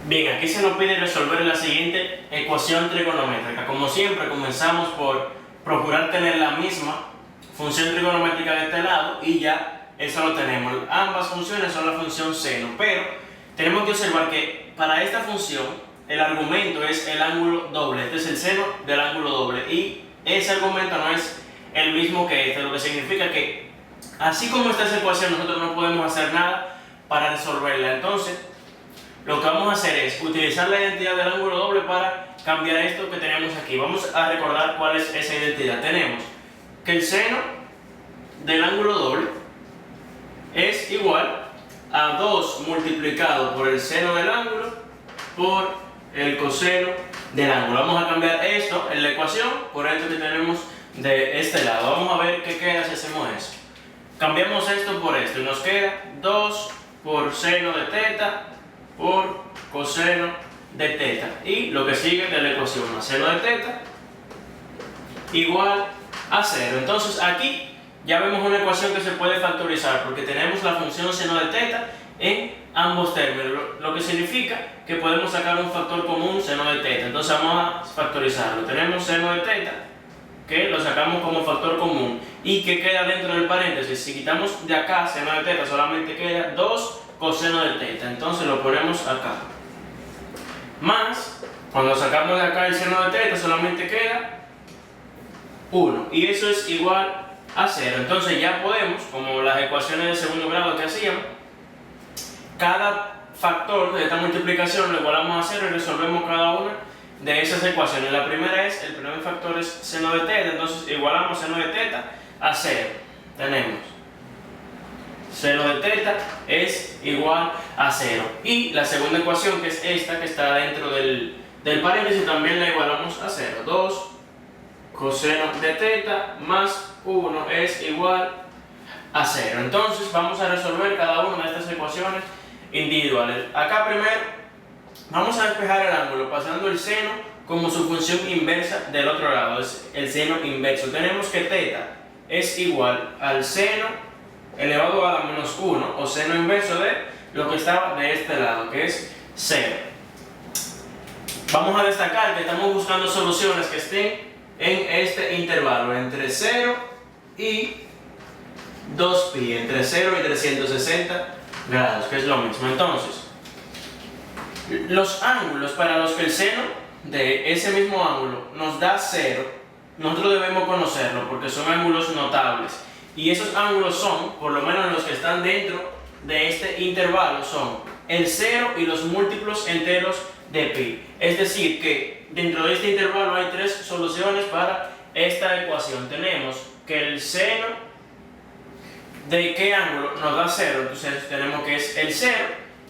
Bien, aquí se nos pide resolver la siguiente ecuación trigonométrica. Como siempre, comenzamos por procurar tener la misma función trigonométrica de este lado y ya eso lo tenemos. Ambas funciones son la función seno, pero tenemos que observar que para esta función el argumento es el ángulo doble. Este es el seno del ángulo doble y ese argumento no es el mismo que este, lo que significa que así como está esa ecuación nosotros no podemos hacer nada para resolverla. Entonces, lo que vamos a hacer es utilizar la identidad del ángulo doble para cambiar esto que tenemos aquí. Vamos a recordar cuál es esa identidad. Tenemos que el seno del ángulo doble es igual a 2 multiplicado por el seno del ángulo por el coseno del ángulo. Vamos a cambiar esto en la ecuación por esto que tenemos de este lado. Vamos a ver qué queda si hacemos eso. Cambiamos esto por esto y nos queda 2 por seno de teta por coseno de teta y lo que sigue de la ecuación más seno de teta igual a 0. Entonces aquí ya vemos una ecuación que se puede factorizar porque tenemos la función seno de teta en ambos términos, lo que significa que podemos sacar un factor común seno de teta. Entonces vamos a factorizarlo. Tenemos seno de teta que lo sacamos como factor común y que queda dentro del paréntesis. Si quitamos de acá seno de teta solamente queda 2 coseno de teta, entonces lo ponemos acá, más cuando sacamos de acá el seno de teta solamente queda 1 y eso es igual a 0. Entonces ya podemos, como las ecuaciones de segundo grado que hacíamos, cada factor de esta multiplicación lo igualamos a 0 y resolvemos cada una de esas ecuaciones. La primera es, el primer factor es seno de teta, entonces igualamos seno de teta a 0. Tenemos seno de teta es igual a 0. Y la segunda ecuación, que es esta, que está dentro del paréntesis, también la igualamos a 0. 2 coseno de teta más 1 es igual a 0. Entonces vamos a resolver cada una de estas ecuaciones individuales. Acá primero vamos a despejar el ángulo pasando el seno como su función inversa del otro lado, es el seno inverso. Tenemos que teta es igual al seno elevado a la menos 1 o seno inverso de lo que estaba de este lado, que es 0. Vamos a destacar que estamos buscando soluciones que estén en este intervalo entre 0 y 2pi, entre 0 y 360 grados, que es lo mismo. Entonces, los ángulos para los que el seno de ese mismo ángulo nos da 0, nosotros debemos conocerlo porque son ángulos notables. Y esos ángulos son, por lo menos los que están dentro de este intervalo, son el 0 y los múltiplos enteros de pi. Es decir, que dentro de este intervalo hay 3 soluciones para esta ecuación. Tenemos que el seno de qué ángulo nos da 0, entonces tenemos que es el 0,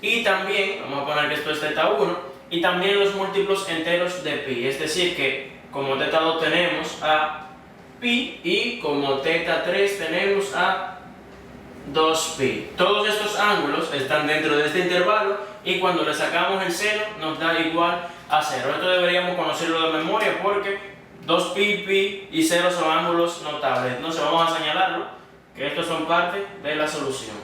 y también, vamos a poner que esto es teta 1, y también los múltiplos enteros de pi. Es decir, que como teta 2 tenemos a pi y como teta 3 tenemos a 2pi. Todos estos ángulos están dentro de este intervalo y cuando le sacamos el seno nos da igual a 0. Esto deberíamos conocerlo de memoria porque 2pi, pi y 0 son ángulos notables. Entonces vamos a señalarlo, que estos son parte de la solución.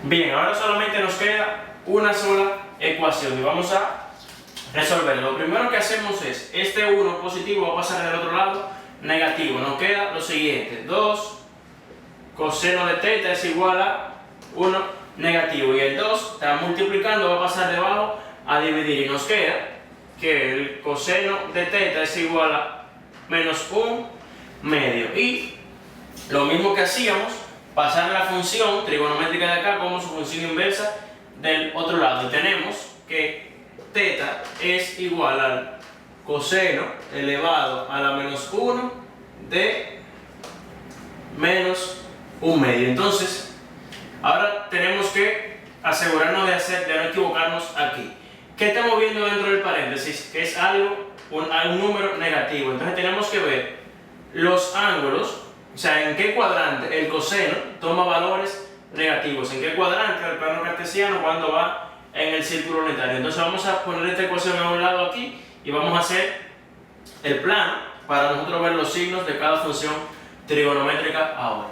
Bien, ahora solamente nos queda una sola ecuación y vamos a resolverla. Lo primero que hacemos es, este 1 positivo va a pasar del otro lado negativo. Nos queda lo siguiente, 2 coseno de teta es igual a 1 negativo y el 2 está multiplicando, va a pasar debajo a dividir y nos queda que el coseno de teta es igual a menos 1 medio y lo mismo que hacíamos, pasar la función trigonométrica de acá como su función inversa del otro lado y tenemos que teta es igual al coseno elevado a la menos 1 de menos 1 medio. Entonces, ahora tenemos que asegurarnos de no equivocarnos aquí. ¿Qué estamos viendo dentro del paréntesis? Que es algo, un número negativo. Entonces tenemos que ver los ángulos, o sea, en qué cuadrante el coseno toma valores negativos, en qué cuadrante el plano cartesiano cuando va en el círculo unitario. Entonces vamos a poner esta ecuación a un lado aquí y vamos a hacer el plano para nosotros ver los signos de cada función trigonométrica ahora.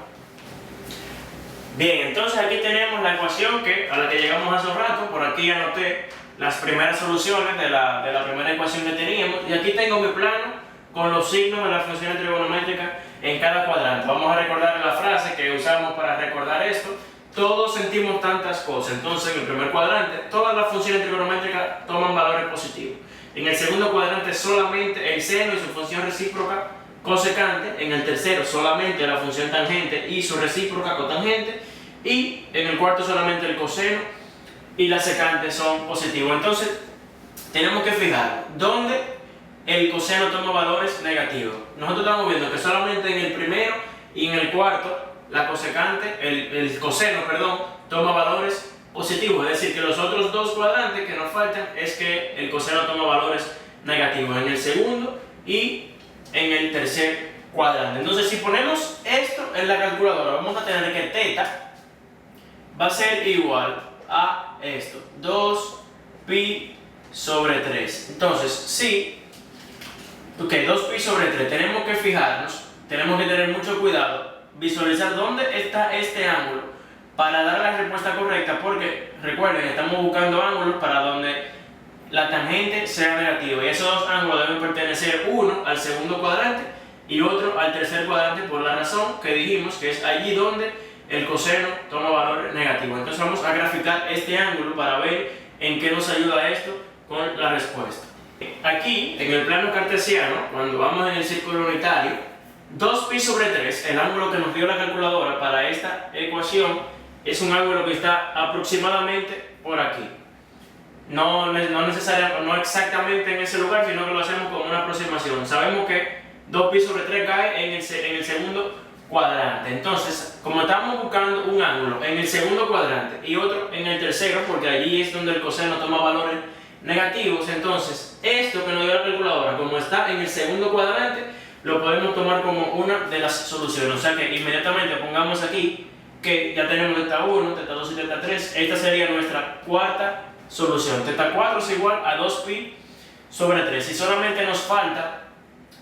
Bien, entonces aquí tenemos la ecuación a la que llegamos hace un rato. Por aquí anoté las primeras soluciones de la primera ecuación que teníamos. Y aquí tengo mi plano con los signos de las funciones trigonométricas en cada cuadrante. Vamos a recordar la frase que usamos para recordar esto. Todos sentimos tantas cosas. Entonces, en el primer cuadrante, todas las funciones trigonométricas toman valores positivos. En el segundo cuadrante, solamente el seno y su función recíproca cosecante. En el tercero, solamente la función tangente y su recíproca cotangente. Y en el cuarto, solamente el coseno y la secante son positivos. Entonces, tenemos que fijar dónde el coseno toma valores negativos. Nosotros estamos viendo que solamente en el primero y en el cuarto, la cosecante, el coseno, perdón, toma valores positivos. Es decir, que los otros dos cuadrantes que nos faltan es que el coseno toma valores negativos en el segundo y en el tercer cuadrante. Entonces, si ponemos esto en la calculadora, vamos a tener que θ va a ser igual a esto, 2pi sobre 3. Entonces, sí, 2pi sobre 3, tenemos que fijarnos, tenemos que tener mucho cuidado, visualizar dónde está este ángulo para dar la respuesta correcta, porque recuerden, estamos buscando ángulos para donde la tangente sea negativa, y esos dos ángulos deben pertenecer uno al segundo cuadrante y otro al tercer cuadrante, por la razón que dijimos que es allí donde el coseno toma valor negativo. Entonces vamos a graficar este ángulo para ver en qué nos ayuda esto con la respuesta. Aquí, en el plano cartesiano, cuando vamos en el círculo unitario, 2pi sobre 3, el ángulo que nos dio la calculadora para esta ecuación, es un ángulo que está aproximadamente por aquí. No exactamente en ese lugar, sino que lo hacemos como una aproximación. Sabemos que 2pi sobre 3 cae en el segundo cuadrante. Entonces, como estamos buscando un ángulo en el segundo cuadrante y otro en el tercero, porque allí es donde el coseno toma valores negativos, entonces esto que nos dio la calculadora, como está en el segundo cuadrante, lo podemos tomar como una de las soluciones. O sea que inmediatamente pongamos aquí que ya tenemos θ1, θ2 y θ3. Esta sería nuestra cuarta solución. θ4 es igual a 2pi sobre 3. Y solamente nos falta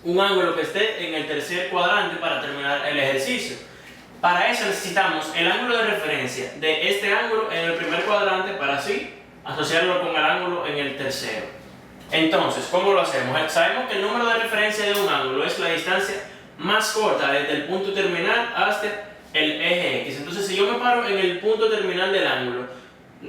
un ángulo que esté en el tercer cuadrante para terminar el ejercicio. Para eso necesitamos el ángulo de referencia de este ángulo en el primer cuadrante para así asociarlo con el ángulo en el tercero. Entonces, ¿cómo lo hacemos? Sabemos que el número de referencia de un ángulo es la distancia más corta desde el punto terminal hasta el eje X. Entonces, si yo me paro en el punto terminal del ángulo,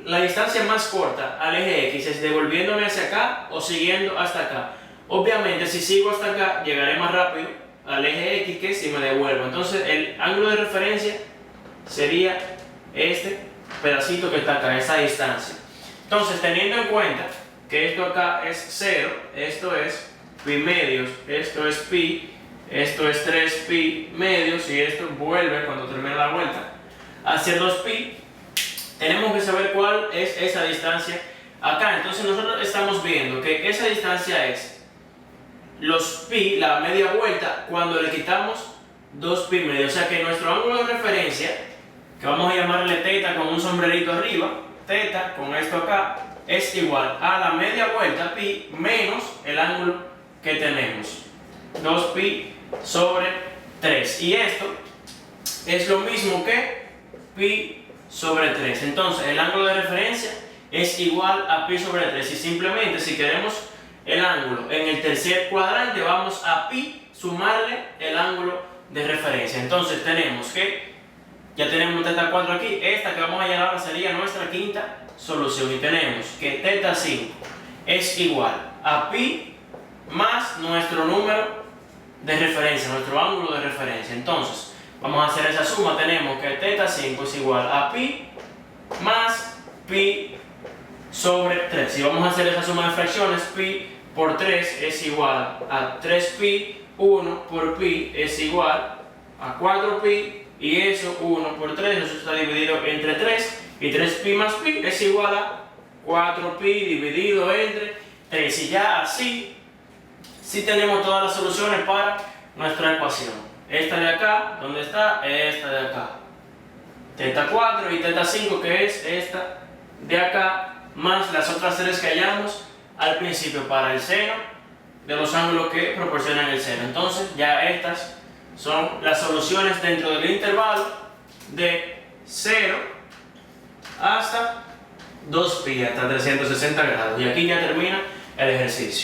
la distancia más corta al eje X es devolviéndome hacia acá o siguiendo hasta acá. Obviamente, si sigo hasta acá, llegaré más rápido al eje X que si me devuelvo. Entonces, el ángulo de referencia sería este pedacito que está acá, esa distancia. Entonces, teniendo en cuenta que esto acá es 0, esto es pi medios, esto es pi, esto es 3 pi medios, y esto vuelve cuando termine la vuelta hacia 2 pi, tenemos que saber cuál es esa distancia acá. Entonces, nosotros estamos viendo que esa distancia es los pi, la media vuelta, cuando le quitamos 2 pi medio. O sea que nuestro ángulo de referencia, que vamos a llamarle θ con un sombrerito arriba, θ con esto acá, es igual a la media vuelta pi menos el ángulo que tenemos, 2 pi sobre 3. Y esto es lo mismo que pi sobre 3. Entonces el ángulo de referencia es igual a pi sobre 3. Y simplemente, si queremos el ángulo en el tercer cuadrante, vamos a pi sumarle el ángulo de referencia. Entonces tenemos que, ya tenemos θ4 aquí, esta que vamos a hallar ahora sería nuestra quinta solución, y tenemos que θ5 es igual a pi más nuestro número de referencia, nuestro ángulo de referencia. Entonces vamos a hacer esa suma. Tenemos que θ5 es igual a pi más pi sobre 3. Si vamos a hacer esa suma de fracciones, pi por 3 es igual a 3pi, 1 por pi es igual a 4pi, y eso 1 por 3, eso está dividido entre 3, y 3pi más pi es igual a 4pi dividido entre 3. Y ya así, sí tenemos todas las soluciones para nuestra ecuación. Esta de acá, ¿dónde está? Esta de acá. θ4 y θ5, que es esta de acá, más las otras tres que hallamos al principio para el seno de los ángulos que proporcionan el seno. Entonces ya estas son las soluciones dentro del intervalo de 0 hasta 2pi hasta 360 grados. Y aquí ya termina el ejercicio.